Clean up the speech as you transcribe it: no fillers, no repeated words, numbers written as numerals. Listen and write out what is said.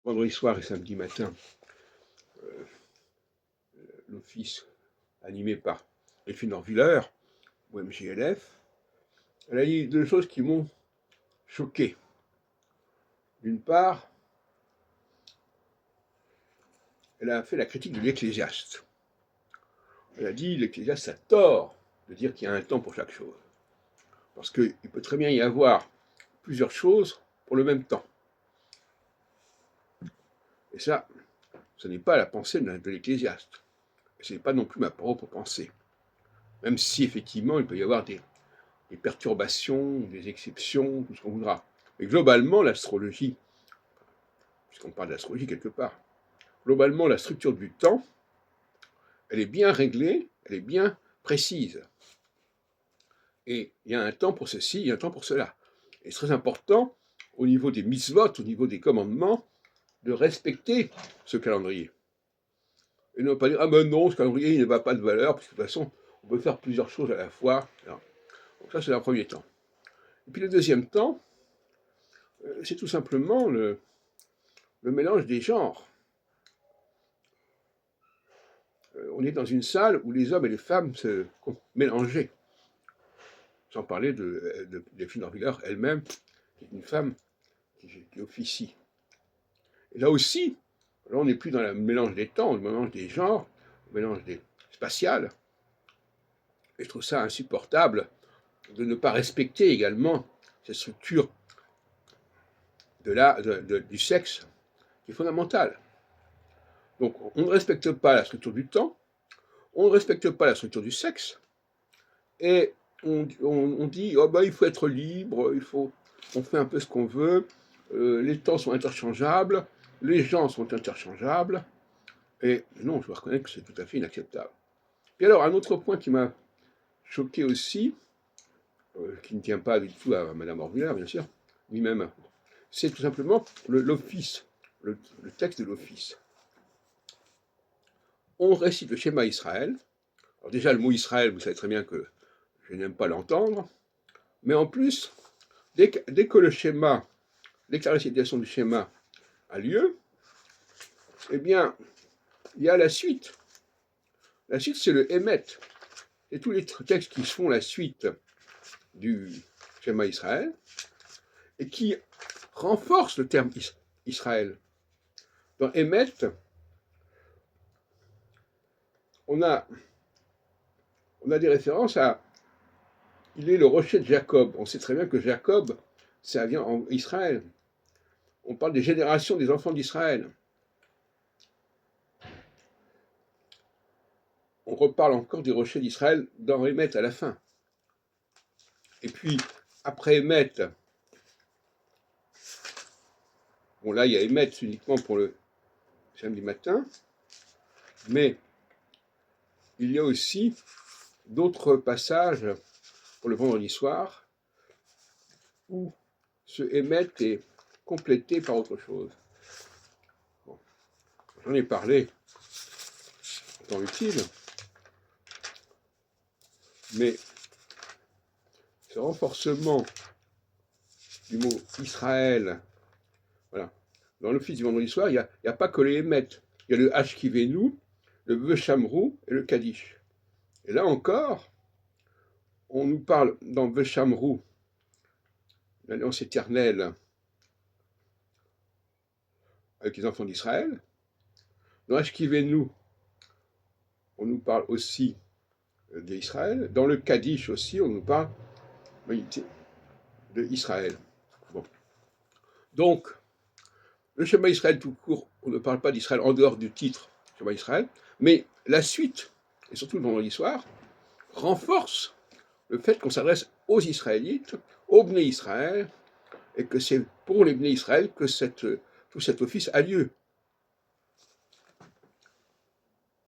vendredi soir et samedi matin, l'office animé par Delphine Orviller, ou MJLF, elle a dit deux choses qui m'ont choqué. D'une part, elle a fait la critique de l'Ecclésiaste. Elle a dit l'Ecclésiaste a tort de dire qu'il y a un temps pour chaque chose. Parce qu'il peut très bien y avoir plusieurs choses pour le même temps. Et ça, ce n'est pas la pensée de l'Ecclésiaste. Et ce n'est pas non plus ma propre pensée. Même si, effectivement, il peut y avoir des perturbations, des exceptions, tout ce qu'on voudra. Mais globalement, l'astrologie, puisqu'on parle d'astrologie quelque part, globalement, la structure du temps, elle est bien réglée, elle est bien précise. Et il y a un temps pour ceci, il y a un temps pour cela. Et c'est très important, au niveau des mitzvot, au niveau des commandements, de respecter ce calendrier. Et ne pas dire, ah ben non, ce calendrier, il n'a pas de valeur, parce que de toute façon, on peut faire plusieurs choses à la fois. Alors, donc ça, c'est le premier temps. Et puis le deuxième temps, c'est tout simplement le mélange des genres. On est dans une salle où les hommes et les femmes se mélangeaient. Sans parler de Delphine Orviller elle-même, qui est une femme qui officie. Et là aussi, là on n'est plus dans le mélange des temps, le mélange des genres, le mélange des spatiales. Et je trouve ça insupportable de ne pas respecter également cette structure du sexe qui est fondamentale. Donc on ne respecte pas la structure du temps, on ne respecte pas la structure du sexe, et on dit oh ben, il faut être libre, on fait un peu ce qu'on veut, les temps sont interchangeables, les gens sont interchangeables, et non, je dois reconnaître que c'est tout à fait inacceptable. Et alors, un autre point qui m'a choqué aussi, qui ne tient pas du tout à Madame Orviller, bien sûr, lui-même, c'est tout simplement l'office, le texte de l'office. On récite le schéma Israël. Alors déjà, le mot Israël, vous savez très bien que je n'aime pas l'entendre, mais en plus, dès que le schéma, dès que la récitation du schéma a lieu, eh bien, il y a la suite. La suite, c'est le Hémet. Et tous les textes qui font la suite du schéma Israël, et qui renforcent le terme Israël. Dans Hémet, on a des références à il est le rocher de Jacob. On sait très bien que Jacob, ça vient en Israël. On parle des générations des enfants d'Israël. On reparle encore des rochers d'Israël dans Hémet à la fin. Et puis, après Hémet, bon là il y a Hémet uniquement pour le samedi matin, mais il y a aussi d'autres passages pour le vendredi soir où ce Hémet est complété par autre chose. Bon, j'en ai parlé en temps utile, mais ce renforcement du mot Israël, voilà, dans l'office du vendredi soir, il n'y a pas que les Hémet, il y a le Ashkivenu, le Veshamru et le Kaddish. Et là encore, on nous parle dans Veshamru, l'alliance éternelle avec les enfants d'Israël. Dans Ashkivenu, on nous parle aussi d'Israël. Dans le Kaddish aussi, on nous parle d'Israël. Bon. Donc, le schéma Israël tout court, on ne parle pas d'Israël en dehors du titre schéma Israël, mais la suite, et surtout le vendredi soir, renforce le fait qu'on s'adresse aux Israélites, aux Bnei Israël, et que c'est pour les Bnei Israël que tout cet office a lieu.